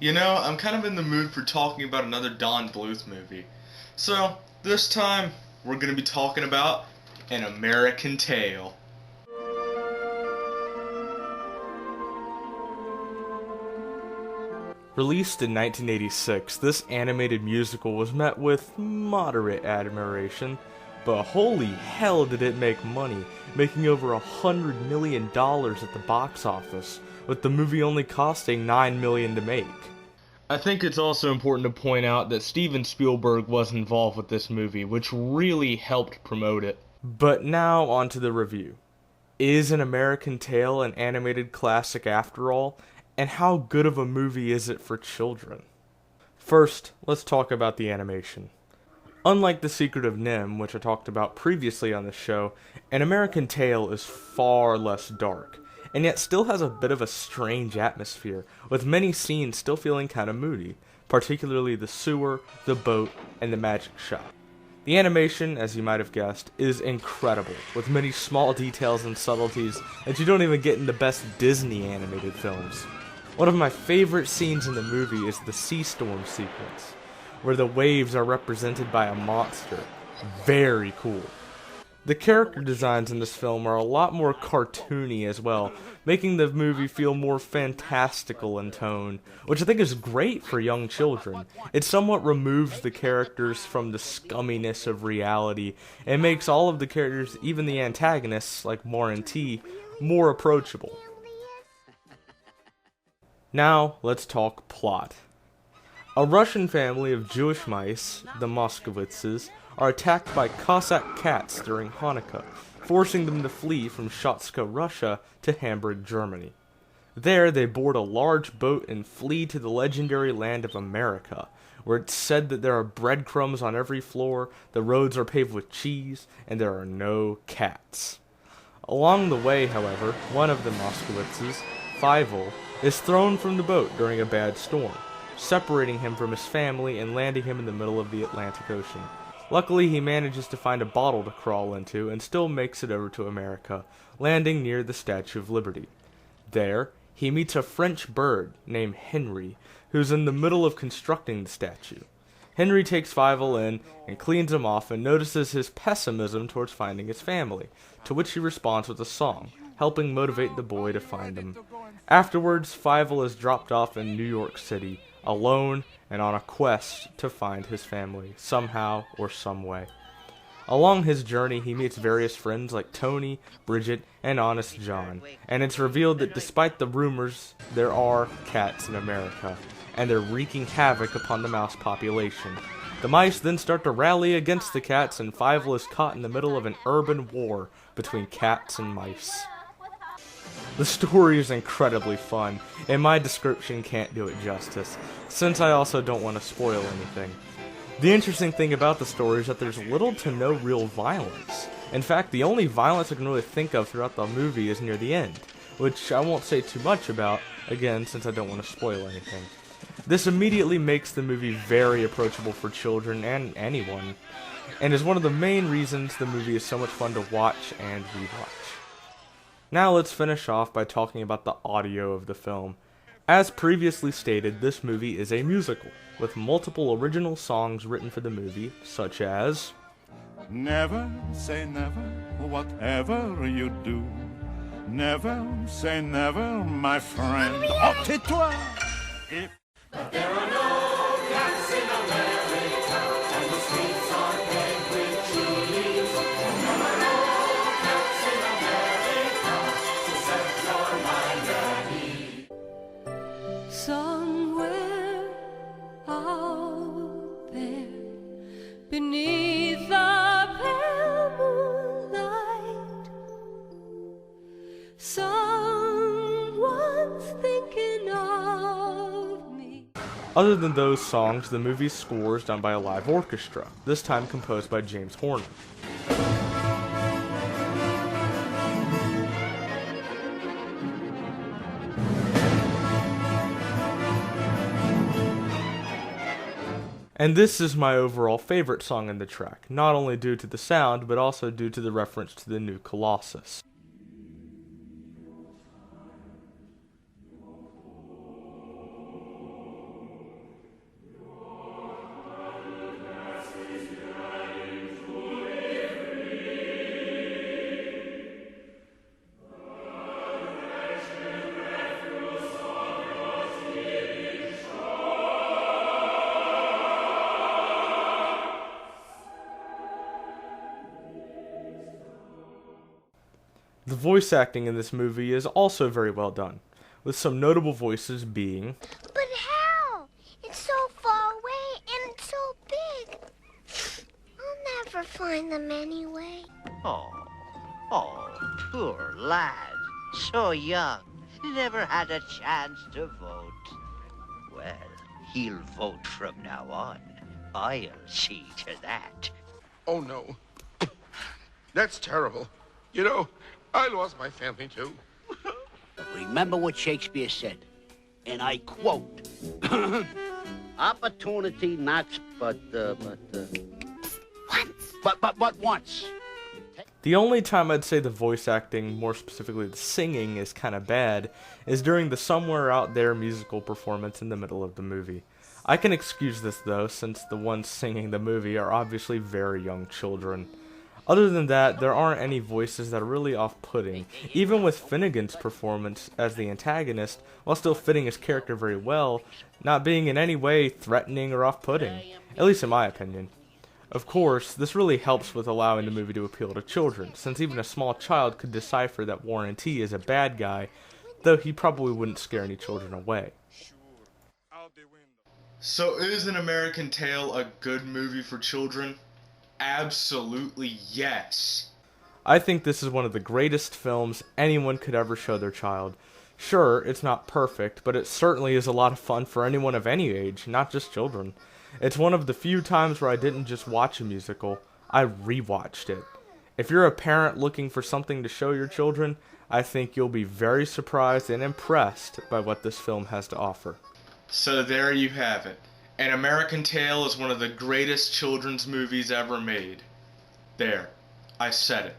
I'm kind of in the mood for talking about another Don Bluth movie. So, this time, we're going to be talking about An American Tail. Released in 1986, this animated musical was met with moderate admiration, but holy hell did it make money, making over $100 million at the box office, with the movie only costing $9 million to make. I think it's also important to point out that Steven Spielberg was involved with this movie, which really helped promote it. But now on to the review. Is An American Tail an animated classic after all? And how good of a movie is it for children? First, let's talk about the animation. Unlike The Secret of NIMH, which I talked about previously on the show, An American Tail is far less dark, and yet still has a bit of a strange atmosphere, with many scenes still feeling kind of moody, particularly the sewer, the boat, and the magic shop. The animation, as you might have guessed, is incredible, with many small details and subtleties that you don't even get in the best Disney animated films. One of my favorite scenes in the movie is the sea storm sequence, where the waves are represented by a monster. Very cool. The character designs in this film are a lot more cartoony as well, making the movie feel more fantastical in tone, which I think is great for young children. It somewhat removes the characters from the scumminess of reality, and makes all of the characters, even the antagonists, like Morin T, more approachable. Now, let's talk plot. A Russian family of Jewish mice, the Moskowitzes, are attacked by Cossack cats during Hanukkah, forcing them to flee from Shotska, Russia, to Hamburg, Germany. There, they board a large boat and flee to the legendary land of America, where it's said that there are breadcrumbs on every floor, the roads are paved with cheese, and there are no cats. Along the way, however, one of the Moskowitzes, Fievel, is thrown from the boat during a bad storm, separating him from his family and landing him in the middle of the Atlantic Ocean. Luckily, he manages to find a bottle to crawl into and still makes it over to America, landing near the Statue of Liberty. There, he meets a French bird named Henry, who's in the middle of constructing the statue. Henry takes Fievel in and cleans him off and notices his pessimism towards finding his family, to which he responds with a song, helping motivate the boy to find them. Afterwards, Fievel is dropped off in New York City, alone and on a quest to find his family, somehow or some way. Along his journey, he meets various friends like Tony, Bridget, and Honest John, and it's revealed that despite the rumors, there are cats in America, and they're wreaking havoc upon the mouse population. The mice then start to rally against the cats, and Fievel is caught in the middle of an urban war between cats and mice. The story is incredibly fun, and my description can't do it justice, since I also don't want to spoil anything. The interesting thing about the story is that there's little to no real violence. In fact, the only violence I can really think of throughout the movie is near the end, which I won't say too much about, again, since I don't want to spoil anything. This immediately makes the movie very approachable for children and anyone, and is one of the main reasons the movie is so much fun to watch and rewatch. Now let's finish off by talking about the audio of the film. As previously stated, this movie is a musical, with multiple original songs written for the movie, such as Never say never, whatever you do. Never say never, my friend. Oh, tais-toi! If There are no cats in America, and the streets are paved with cheese. There are no cats in America to set your mind at ease. Somewhere out there, beneath the pale moonlight, someone's thinking of me. Other than those songs, the movie's score is done by a live orchestra, this time composed by James Horner. And this is my overall favorite song in the track, not only due to the sound, but also due to the reference to the new Colossus. The voice acting in this movie is also very well done, with some notable voices being But how? It's so far away and it's so big. I'll never find them anyway. Oh, poor lad. So young. Never had a chance to vote. Well, he'll vote from now on. I'll see to that. Oh, no. That's terrible. You know, I lost my family, too. Remember what Shakespeare said, and I quote, opportunity knocks, but once. The only time I'd say the voice acting, more specifically the singing, is kind of bad is during the Somewhere Out There musical performance in the middle of the movie. I can excuse this though, since the ones singing the movie are obviously very young children. Other than that, there aren't any voices that are really off-putting, even with Finnegan's performance as the antagonist, while still fitting his character very well, not being in any way threatening or off-putting, at least in my opinion. Of course, this really helps with allowing the movie to appeal to children, since even a small child could decipher that Warren T is a bad guy, though he probably wouldn't scare any children away. So is An American Tail a good movie for children? Absolutely yes. I think this is one of the greatest films anyone could ever show their child. Sure, it's not perfect, but it certainly is a lot of fun for anyone of any age, not just children. It's one of the few times where I didn't just watch a musical, I rewatched it. If you're a parent looking for something to show your children, I think you'll be very surprised and impressed by what this film has to offer. So there you have it. An American Tail is one of the greatest children's movies ever made. There, I said it.